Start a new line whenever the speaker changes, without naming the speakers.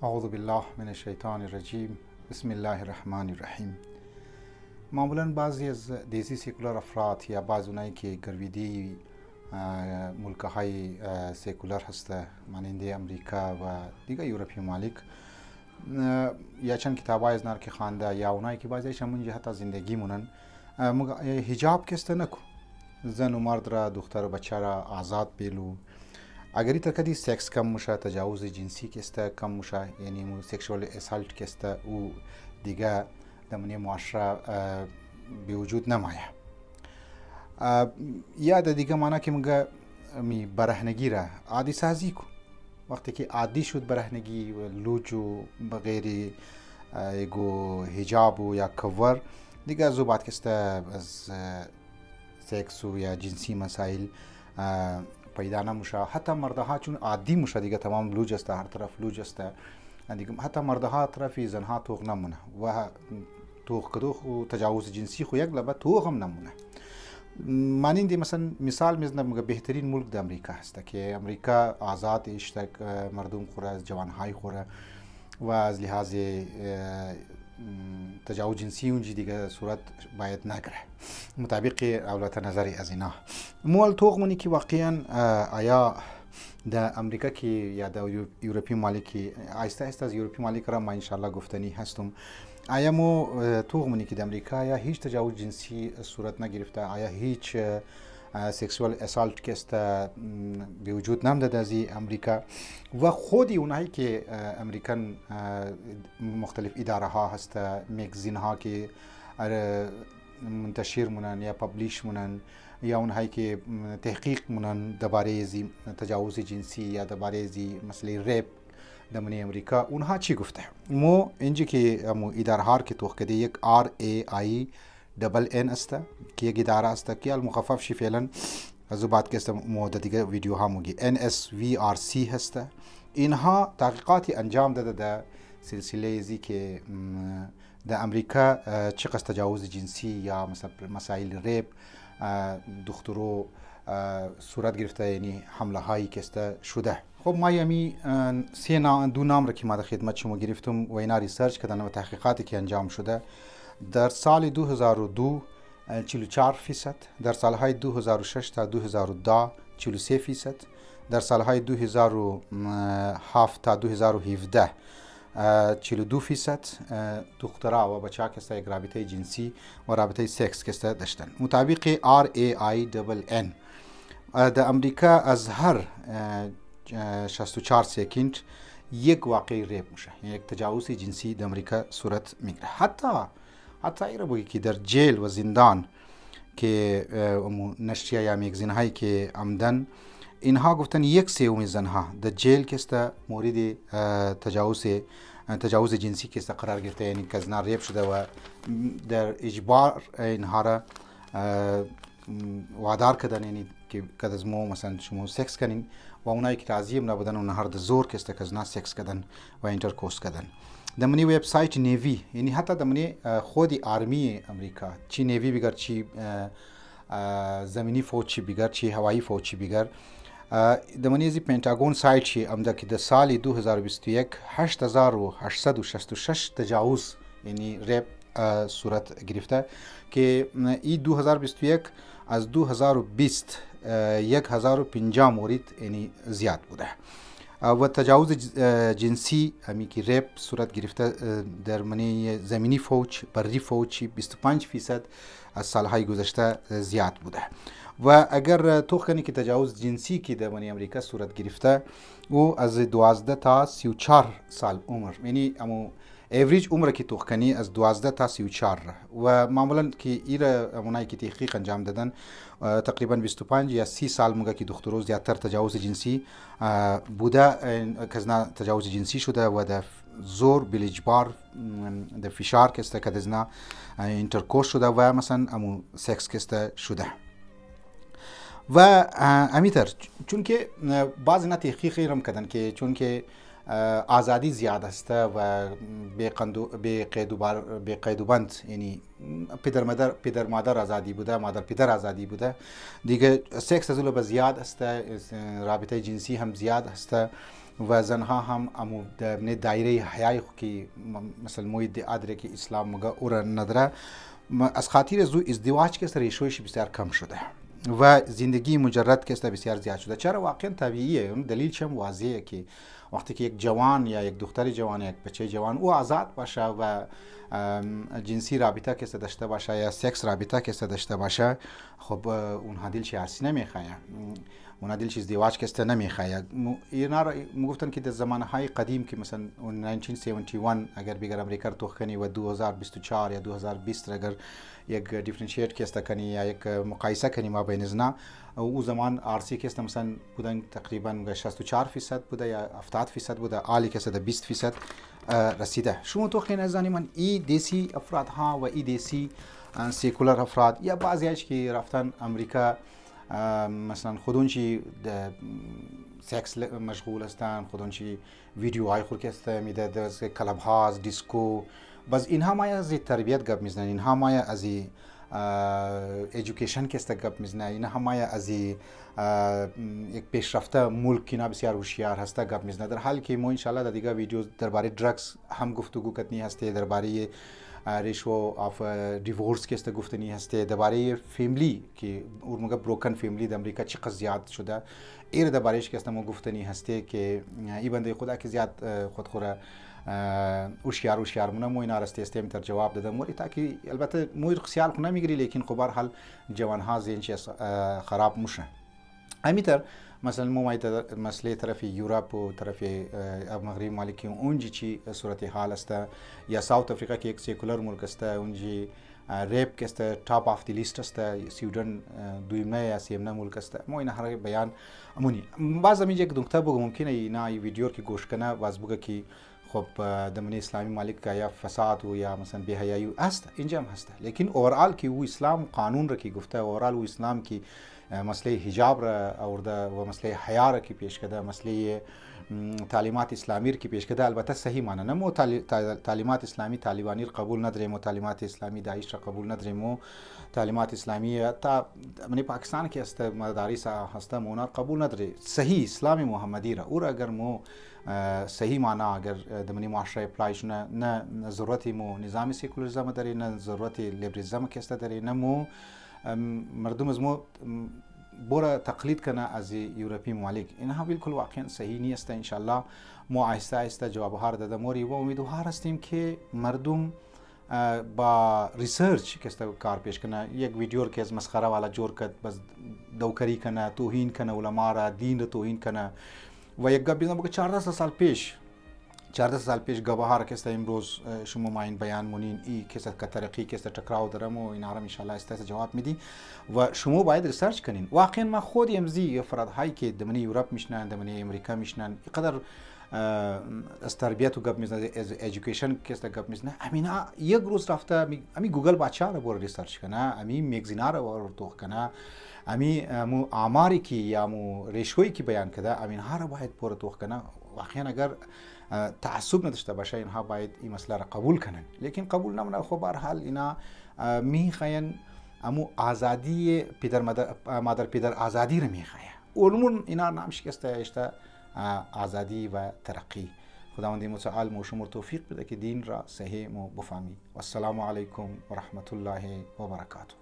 اعوذ بالله من الشیطان الرجیم. بسم الله الرحمن الرحیم. معمولا بعضی از دیسی سیکولار افراد یا بعض اونایی که گرویدی ملک‌های سیکولار هسته مانند امریکا و دیگه یورپی ممالک یا چند کتابای از نار که خوانده یا اونایی که بعضیش همون جهت زندگی مونن حجاب کسته نکو، زن و مرد را دختر و بچه را آزاد بیلو. اگری تا کدی سکس کم موشه، تجاوز جنسی کسته کم موشه، یعنی مو سکشوال اسالت کسته او دیگه دمنی معاشره به وجود نمایه. یا دیگه معنی که مگه می برهنگی را عادی سازی کو. وقتی که عادی شد برهنگی و لوج و بغیر ایگو حجاب و یا کور دیگه زوبات کسته از سکس و یا جنسی مسائل پیدا نموشه. حتی مردها چون عادی موشه دیگه تمام لوج است، هر طرف لوج است دیگه. حتی مردها طرفی زنها توغ نمونه و توغ کدوخ و تجاوز جنسی خو یک لبه توغ هم نمونه. مانند مثلا مثال میزنم که بهترین ملک د امریکا هست که امریکا آزاد اشتک مردم خوره، از جوانهای خوره و از لحاظ تجاوز جنسی اونجی دیگه صورت باید نگره مطابق اولات نظری از اینا. مول توغ منی که واقعا آیا در امریکا که یا در یورپی ممالک آیسته است از یورپی ممالک را ما انشالله گفتنی هستم، آیا مو توغ منی که در امریکا یا هیچ تجاوز جنسی صورت نگرفته، آیا هیچ سکسوال اسالت کست به وجود نمده از امریکا و خودی اونایی که امریکن مختلف اداره ها هست، مگزین ها که منتشر مونن یا پبلیش مونن یا اونهایی که تحقیق مونن درباره تجاوز جنسی یا درباره مسئله ریپ در امریکا، اونها چی گفته؟ مو اینجا که مو اداره ها که توخ کده یک RAINN است که یک اداره است که المخفف شی فعلا از بعد که است مو دیگه ویدیو ها موگی NSVRC هست. اینها تحقیقاتی انجام داده در سلسله ازی که در امریکا چقدر تجاوز جنسی یا مثلا مسائل ریپ دخترو صورت گرفته، یعنی حمله هایی که شده. خب ما یمی دو نام را که ما در خدمت شما گرفتم و اینا ریسرچ کردن و تحقیقاتی که انجام شده. در سال 2002 44%، در سالهای 2006 تا 2010 43%، در سالهای 2007 تا 2017 42% دخترها و بچه ها که یک رابطه جنسی و رابطه سکس که داشتن مطابق RAINN. در امریکا از هر 64 سکند یک واقعی ریپ میشه، یک تجاوز جنسی در امریکا صورت میگیره. حتی ایره بگی که در جیل و زندان که نشریه یا مگزین هایی که عمدن اینها گفتن 1/3 زنها در جیل که مورد تجاوز جنسی که قرار گرفته، یعنی که زنا ریپ شده و در اجبار اینها را وادار کردن، یعنی که از مو مثلا شما سکس کنین و اونایی که راضی نبودن اونها را در زور که زنا سکس کردن و اینترکورس کردن. دمنی وبسایت نیوی، یعنی حتی دمنی خودی آرمی امریکا، چی نیوی بگر، چی زمینی فوج چی بگر، چی هوایی فوج چی بگر، دمنی زی پنتاگون سایت چی امده که در سال 2021 8866 تجاوز یعنی ریپ صورت گرفته که ای 2021 از 2020 1050 مورد یعنی زیاد بوده. و تجاوز جنسی همی که ریپ صورت گرفته در منی زمینی فوج، بری فوج 25% از سالهای گذشته زیاد بوده. و اگر توخ کنی که تجاوز جنسی که در منی امریکا صورت گرفته او از 12 تا 34 سال عمر، یعنی امو اوریج عمر که توخ کنی از 12 تا 34 و معمولا که ایره اونایی که تحقیق انجام دادن تقریبا 25 یا 30 سال موقع که دخترو زیادتر تجاوز جنسی بوده، کزنا تجاوز جنسی شده و در زور بالاجبار در فشار که کدزنا اینترکورس شده و مثلا امو سکس که شده. و امیتر چون که بعضی نه تحقیق ایرم کردن که چون که آزادی زیاد است و به قید و بند، یعنی پدر مادر آزادی بوده، مادر پدر آزادی بوده دیگه، سکس از اون زیاد است، رابطه جنسی هم زیاد است و زنها هم امو در دایره حیای که مثلا موید ادره که اسلام مگه اور نداره از خاطر از ازدواج که ریشویش بسیار کم شده و زندگی مجرد که بسیار زیاد شده. چرا؟ واقعا طبیعیه. اون دلیل چم واضحه که وقتی که یک جوان یا یک دختر جوان یا یک بچه جوان او آزاد باشه و جنسی رابطه که داشته باشه یا سکس رابطه که داشته باشه، خب اونها دلش عرسی نمیخواه، اونها دلش ازدواج که نمیخواه. اینا را میگفتن که در زمانهای قدیم که مثلا 1971 اگر بگر امریکا رو توخنی و 2024 یا 2020 اگر یک دیفرنشیت که کنی یا یک مقایسه کنی ما بین زنا او زمان عرسی که مثلا بودن تقریبا 64% بوده یا 70% بوده، عالی که 20% رسیده. شما تو خیلی نزانی من ای دیسی افراد ها و ای دیسی سیکولر افراد یا بعضی هایش که رفتن امریکا مثلا خودونچی سکس مشغول هستن، خودونچی ویدیو های خود که میده در کلاب هاز دیسکو، بس اینها مایه از تربیت گپ میزنن، اینها مایه از ایژوکیشن که است گپ میزنه، اینها مایه از یک پیشرفته ملک که بسیار هوشیار هسته گپ میزنه. در حالی که ما ان شاء الله در دیگه ویدیو درباره درگز هم گفتگو کردنی هسته، درباره ریشو آف دیورس که است گفتنی هسته، درباره فیملی که اورمگه بروکن فیملی در امریکا چقدر زیاد شده، ایر دربارهش که است ما گفتنی هسته که ای بنده خدا که زیاد خودخوره هوشیار مونه مو اینا راستی استیم تر جواب دادم ولی تاکي البته مو خیال خو نمیگیری لیکن خب هر حال جوان ها ذهن خراب مشه امیتر مثلا مو مایت مسئله طرف یورپ و طرف مغرب مالکی اونجی چی صورت حال است یا ساوت افریقا که یک سیکولر ملک است اونجی ریپ که است ټاپ اف دی لیست است، سویډن دویمه یا سیمنه ملک است. مو اینا هر بیان امونی بعضی میگه که نکته بگم ممکنه اینا ای ویدیو که گوش کنه واز بگه که خب دمنی اسلامی مالک یا فساد و یا مثلا بی‌حیایی است اینجا هم هست، لیکن اورال که او اسلام قانون را که گفته اورال او اسلام که مسئله حجاب را آورده و مسئله حیا را که پیش کرده، مسئله تعلیمات اسلامی که پیش کرده، البته صحیح معنی نه مو تعلیمات اسلامی طالبانی قبول نداریم و تعلیمات اسلامی داعش را قبول نداریم و تعلیمات اسلامی تا من پاکستان که است مدارس هسته مونا قبول نداره. صحیح اسلامی محمدی را او اگر مو صحیح معنی اگر دمنی معاشره اپلایش نه ضرورتی مو نظام سیکولاریسم داره، نه ضرورتی لیبرالیسم که است داره، نه مو مردم از مو بورا تقلید کنه از یورپی ممالک. اینها بالکل واقعا صحیح نیست. ان شاء الله ما آهسته آهسته جواب ها داده موری و امیدوار هستیم که مردم با ریسرچ که است کار پیش کنه. یک ویدیو که از مسخره والا جور کرد بس دوکری کنه، توهین کنه علما را، دین را توهین کنه و یک گپ بزنم که 14 سال پیش گواهار که است امروز شما ما این بیان مونین ای که است ترقی که است تکرار دارم و اینا را ان شاء الله است جواب میدی و شما باید ریسرچ کنین. واقعا ما خود امزی افراد هایی که دمنی یورپ میشنن، دمنی امریکا میشنن، اینقدر از تربیت و گپ میزنه، از ایژوکیشن که است گپ میزنه، امینا یک روز رفته امی گوگل بچا را بر ریسرچ کنه، امی مگزینا را بر توخ کنه، امی مو آماری کی یا مو ریشویی کی بیان کرده امین ها را باید پر توخ کنه. واقعا اگر تعصب نداشته باشه اینها باید این مسئله را قبول کنن، لیکن قبول نمونه. خب هر حال اینا میخواین امو آزادی مادر پدر آزادی را میخواین، علمون اینا نام شکسته اشته آزادی و ترقی. خداوند متعال مو شما توفیق بده که دین را صحیح مو بفهمی. و السلام علیکم و رحمت الله و برکاته.